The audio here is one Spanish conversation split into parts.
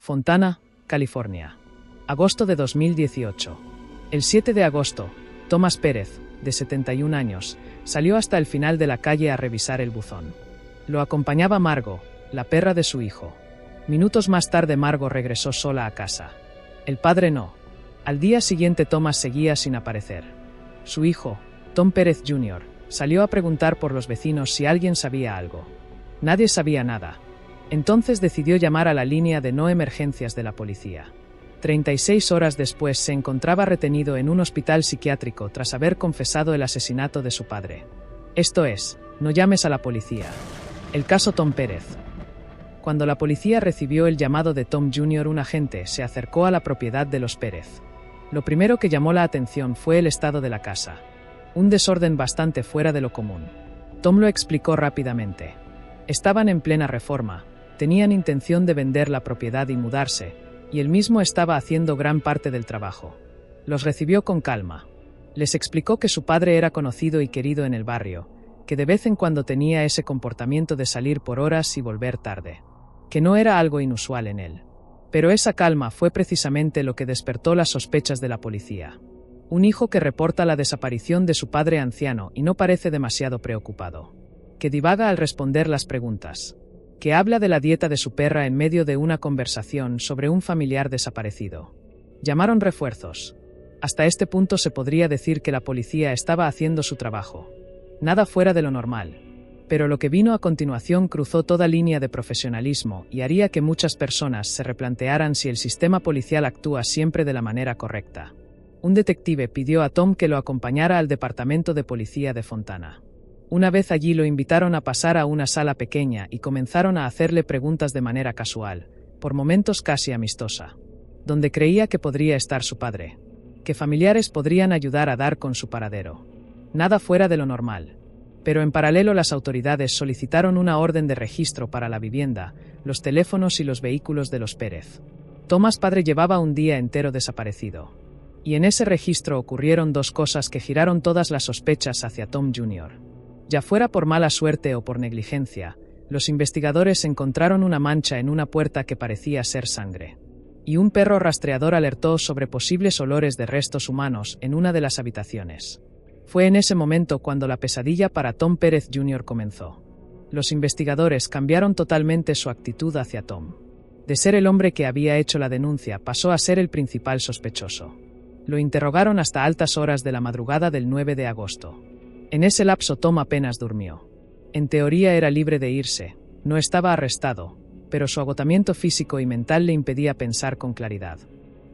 Fontana, California. Agosto de 2018. El 7 de agosto, Tomás Pérez, de 71 años, salió hasta el final de la calle a revisar el buzón. Lo acompañaba Margo, la perra de su hijo. Minutos más tarde Margo regresó sola a casa. El padre no. Al día siguiente Tomás seguía sin aparecer. Su hijo, Tom Pérez Jr., salió a preguntar por los vecinos si alguien sabía algo. Nadie sabía nada. Entonces decidió llamar a la línea de no emergencias de la policía. 36 horas después se encontraba retenido en un hospital psiquiátrico tras haber confesado el asesinato de su padre. Esto es, no llames a la policía. El caso Tom Pérez. Cuando la policía recibió el llamado de Tom Jr., un agente se acercó a la propiedad de los Pérez. Lo primero que llamó la atención fue el estado de la casa. Un desorden bastante fuera de lo común. Tom lo explicó rápidamente. Estaban en plena reforma, tenían intención de vender la propiedad y mudarse, y él mismo estaba haciendo gran parte del trabajo. Los recibió con calma. Les explicó que su padre era conocido y querido en el barrio, que de vez en cuando tenía ese comportamiento de salir por horas y volver tarde, que no era algo inusual en él. Pero esa calma fue precisamente lo que despertó las sospechas de la policía. Un hijo que reporta la desaparición de su padre anciano y no parece demasiado preocupado. Que divaga al responder las preguntas. Que habla de la dieta de su perra en medio de una conversación sobre un familiar desaparecido. Llamaron refuerzos. Hasta este punto se podría decir que la policía estaba haciendo su trabajo. Nada fuera de lo normal. Pero lo que vino a continuación cruzó toda línea de profesionalismo y haría que muchas personas se replantearan si el sistema policial actúa siempre de la manera correcta. Un detective pidió a Tom que lo acompañara al departamento de policía de Fontana. Una vez allí lo invitaron a pasar a una sala pequeña y comenzaron a hacerle preguntas de manera casual, por momentos casi amistosa. Donde creía que podría estar su padre. Que familiares podrían ayudar a dar con su paradero. Nada fuera de lo normal. Pero en paralelo las autoridades solicitaron una orden de registro para la vivienda, los teléfonos y los vehículos de los Pérez. Tomás padre llevaba un día entero desaparecido. Y en ese registro ocurrieron dos cosas que giraron todas las sospechas hacia Tom Jr. Ya fuera por mala suerte o por negligencia, los investigadores encontraron una mancha en una puerta que parecía ser sangre. Y un perro rastreador alertó sobre posibles olores de restos humanos en una de las habitaciones. Fue en ese momento cuando la pesadilla para Tom Pérez Jr. comenzó. Los investigadores cambiaron totalmente su actitud hacia Tom. De ser el hombre que había hecho la denuncia pasó a ser el principal sospechoso. Lo interrogaron hasta altas horas de la madrugada del 9 de agosto. En ese lapso Tom apenas durmió. En teoría era libre de irse, no estaba arrestado, pero su agotamiento físico y mental le impedía pensar con claridad.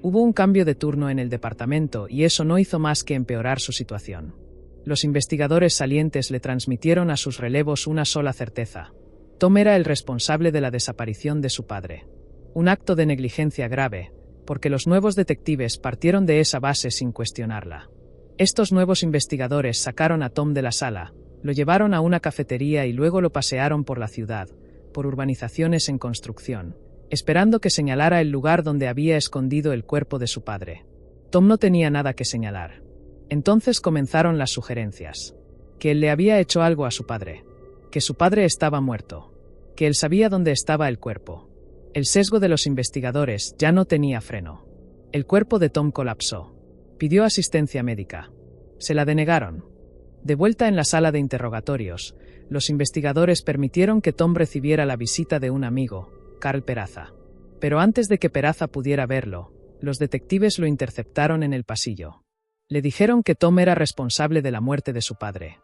Hubo un cambio de turno en el departamento y eso no hizo más que empeorar su situación. Los investigadores salientes le transmitieron a sus relevos una sola certeza. Tom era el responsable de la desaparición de su padre. Un acto de negligencia grave, porque los nuevos detectives partieron de esa base sin cuestionarla. Estos nuevos investigadores sacaron a Tom de la sala, lo llevaron a una cafetería y luego lo pasearon por la ciudad, por urbanizaciones en construcción, esperando que señalara el lugar donde había escondido el cuerpo de su padre. Tom no tenía nada que señalar. Entonces comenzaron las sugerencias. Que él le había hecho algo a su padre. Que su padre estaba muerto. Que él sabía dónde estaba el cuerpo. El sesgo de los investigadores ya no tenía freno. El cuerpo de Tom colapsó. Pidió asistencia médica. Se la denegaron. De vuelta en la sala de interrogatorios, los investigadores permitieron que Tom recibiera la visita de un amigo, Carl Peraza. Pero antes de que Peraza pudiera verlo, los detectives lo interceptaron en el pasillo. Le dijeron que Tom era responsable de la muerte de su padre.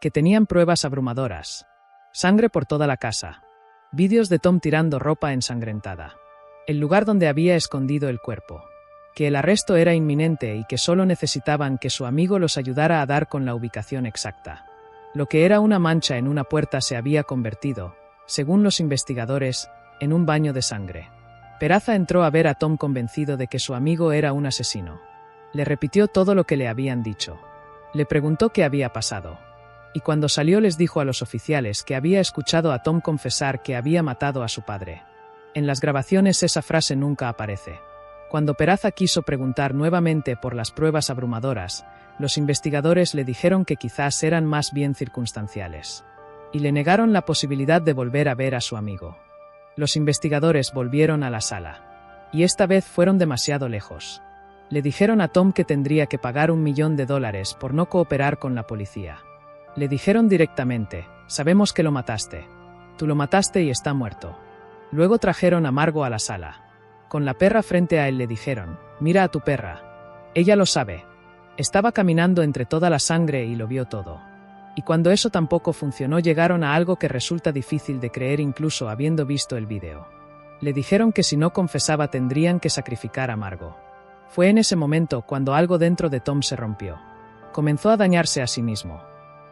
Que tenían pruebas abrumadoras. Sangre por toda la casa. Vídeos de Tom tirando ropa ensangrentada. El lugar donde había escondido el cuerpo. Que el arresto era inminente y que solo necesitaban que su amigo los ayudara a dar con la ubicación exacta. Lo que era una mancha en una puerta se había convertido, según los investigadores, en un baño de sangre. Peraza entró a ver a Tom convencido de que su amigo era un asesino. Le repitió todo lo que le habían dicho. Le preguntó qué había pasado. Y cuando salió les dijo a los oficiales que había escuchado a Tom confesar que había matado a su padre. En las grabaciones esa frase nunca aparece. Cuando Peraza quiso preguntar nuevamente por las pruebas abrumadoras, los investigadores le dijeron que quizás eran más bien circunstanciales. Y le negaron la posibilidad de volver a ver a su amigo. Los investigadores volvieron a la sala. Y esta vez fueron demasiado lejos. Le dijeron a Tom que tendría que pagar $1 millón por no cooperar con la policía. Le dijeron directamente: sabemos que lo mataste. Tú lo mataste y está muerto. Luego trajeron a Margo a la sala. Con la perra frente a él le dijeron: mira a tu perra. Ella lo sabe. Estaba caminando entre toda la sangre y lo vio todo. Y cuando eso tampoco funcionó, llegaron a algo que resulta difícil de creer incluso habiendo visto el vídeo. Le dijeron que si no confesaba tendrían que sacrificar a Margo. Fue en ese momento cuando algo dentro de Tom se rompió. Comenzó a dañarse a sí mismo,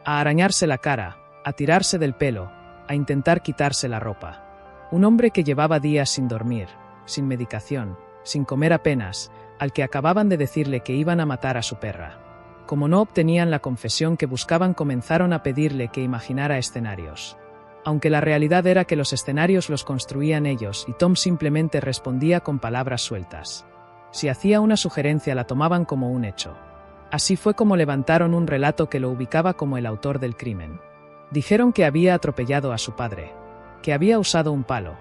a arañarse la cara, a tirarse del pelo, a intentar quitarse la ropa. Un hombre que llevaba días sin dormir, sin medicación, sin comer apenas, al que acababan de decirle que iban a matar a su perra. Como no obtenían la confesión que buscaban, comenzaron a pedirle que imaginara escenarios. Aunque la realidad era que los escenarios los construían ellos y Tom simplemente respondía con palabras sueltas. Si hacía una sugerencia la tomaban como un hecho. Así fue como levantaron un relato que lo ubicaba como el autor del crimen. Dijeron que había atropellado a su padre, que había usado un palo,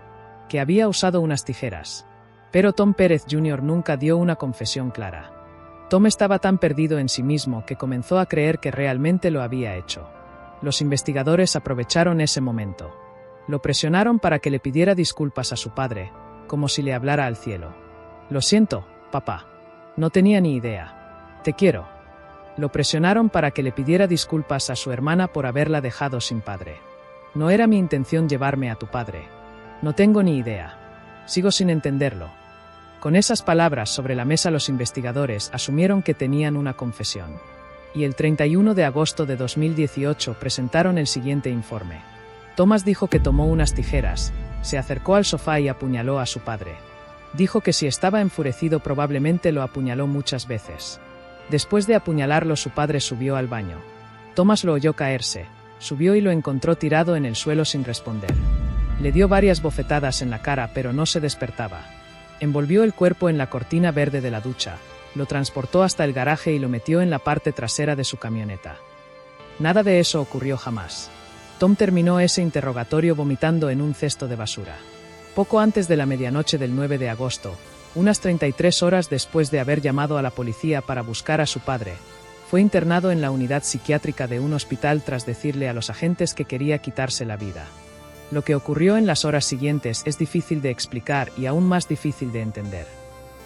que había usado unas tijeras. Pero Tom Pérez Jr. nunca dio una confesión clara. Tom estaba tan perdido en sí mismo que comenzó a creer que realmente lo había hecho. Los investigadores aprovecharon ese momento. Lo presionaron para que le pidiera disculpas a su padre, como si le hablara al cielo. Lo siento, papá. No tenía ni idea. Te quiero. Lo presionaron para que le pidiera disculpas a su hermana por haberla dejado sin padre. No era mi intención llevarme a tu padre. No tengo ni idea. Sigo sin entenderlo. Con esas palabras sobre la mesa, los investigadores asumieron que tenían una confesión. Y el 31 de agosto de 2018 presentaron el siguiente informe. Thomas dijo que tomó unas tijeras, se acercó al sofá y apuñaló a su padre. Dijo que si estaba enfurecido probablemente lo apuñaló muchas veces. Después de apuñalarlo, su padre subió al baño. Thomas lo oyó caerse, subió y lo encontró tirado en el suelo sin responder. Le dio varias bofetadas en la cara, pero no se despertaba. Envolvió el cuerpo en la cortina verde de la ducha, lo transportó hasta el garaje y lo metió en la parte trasera de su camioneta. Nada de eso ocurrió jamás. Tom terminó ese interrogatorio vomitando en un cesto de basura. Poco antes de la medianoche del 9 de agosto, unas 33 horas después de haber llamado a la policía para buscar a su padre, fue internado en la unidad psiquiátrica de un hospital tras decirle a los agentes que quería quitarse la vida. Lo que ocurrió en las horas siguientes es difícil de explicar y aún más difícil de entender.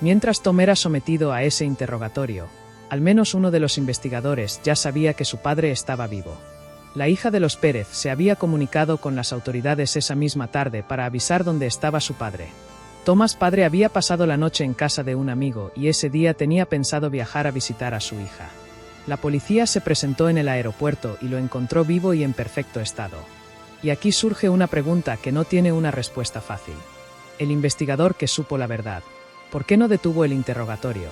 Mientras Tom era sometido a ese interrogatorio, al menos uno de los investigadores ya sabía que su padre estaba vivo. La hija de los Pérez se había comunicado con las autoridades esa misma tarde para avisar dónde estaba su padre. Thomas padre había pasado la noche en casa de un amigo y ese día tenía pensado viajar a visitar a su hija. La policía se presentó en el aeropuerto y lo encontró vivo y en perfecto estado. Y aquí surge una pregunta que no tiene una respuesta fácil. El investigador que supo la verdad, ¿por qué no detuvo el interrogatorio?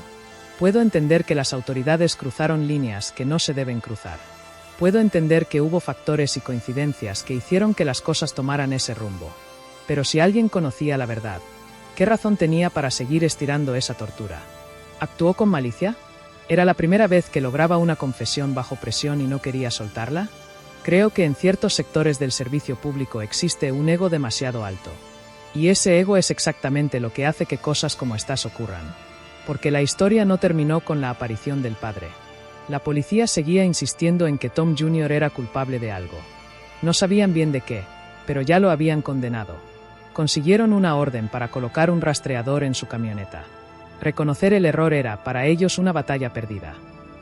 Puedo entender que las autoridades cruzaron líneas que no se deben cruzar. Puedo entender que hubo factores y coincidencias que hicieron que las cosas tomaran ese rumbo. Pero si alguien conocía la verdad, ¿qué razón tenía para seguir estirando esa tortura? ¿Actuó con malicia? ¿Era la primera vez que lograba una confesión bajo presión y no quería soltarla? Creo que en ciertos sectores del servicio público existe un ego demasiado alto. Y ese ego es exactamente lo que hace que cosas como estas ocurran. Porque la historia no terminó con la aparición del padre. La policía seguía insistiendo en que Tom Jr. era culpable de algo. No sabían bien de qué, pero ya lo habían condenado. Consiguieron una orden para colocar un rastreador en su camioneta. Reconocer el error era, para ellos, una batalla perdida.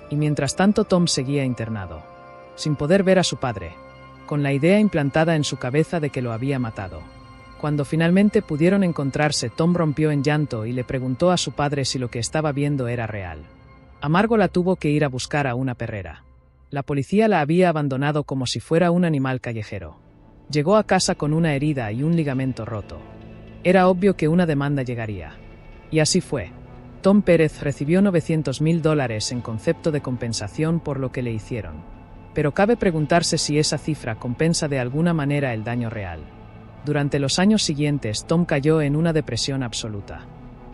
Y mientras tanto Tom seguía internado, sin poder ver a su padre, con la idea implantada en su cabeza de que lo había matado. Cuando finalmente pudieron encontrarse, Tom rompió en llanto y le preguntó a su padre si lo que estaba viendo era real. A Margo la tuvo que ir a buscar a una perrera. La policía la había abandonado como si fuera un animal callejero. Llegó a casa con una herida y un ligamento roto. Era obvio que una demanda llegaría. Y así fue. Tom Pérez recibió $900,000 en concepto de compensación por lo que le hicieron. Pero cabe preguntarse si esa cifra compensa de alguna manera el daño real. Durante los años siguientes, Tom cayó en una depresión absoluta.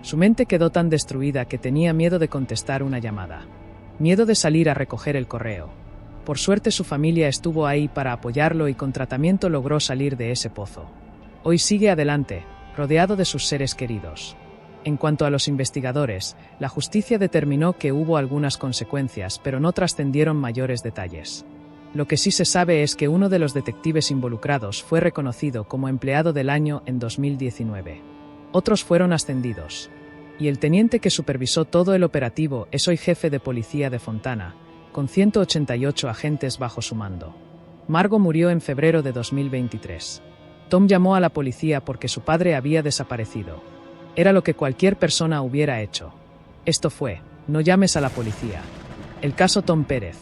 Su mente quedó tan destruida que tenía miedo de contestar una llamada. Miedo de salir a recoger el correo. Por suerte su familia estuvo ahí para apoyarlo y con tratamiento logró salir de ese pozo. Hoy sigue adelante, rodeado de sus seres queridos. En cuanto a los investigadores, la justicia determinó que hubo algunas consecuencias, pero no trascendieron mayores detalles. Lo que sí se sabe es que uno de los detectives involucrados fue reconocido como empleado del año en 2019. Otros fueron ascendidos. Y el teniente que supervisó todo el operativo es hoy jefe de policía de Fontana, con 188 agentes bajo su mando. Margot murió en febrero de 2023. Tom llamó a la policía porque su padre había desaparecido. Era lo que cualquier persona hubiera hecho. Esto fue, no llames a la policía. El caso Tom Pérez.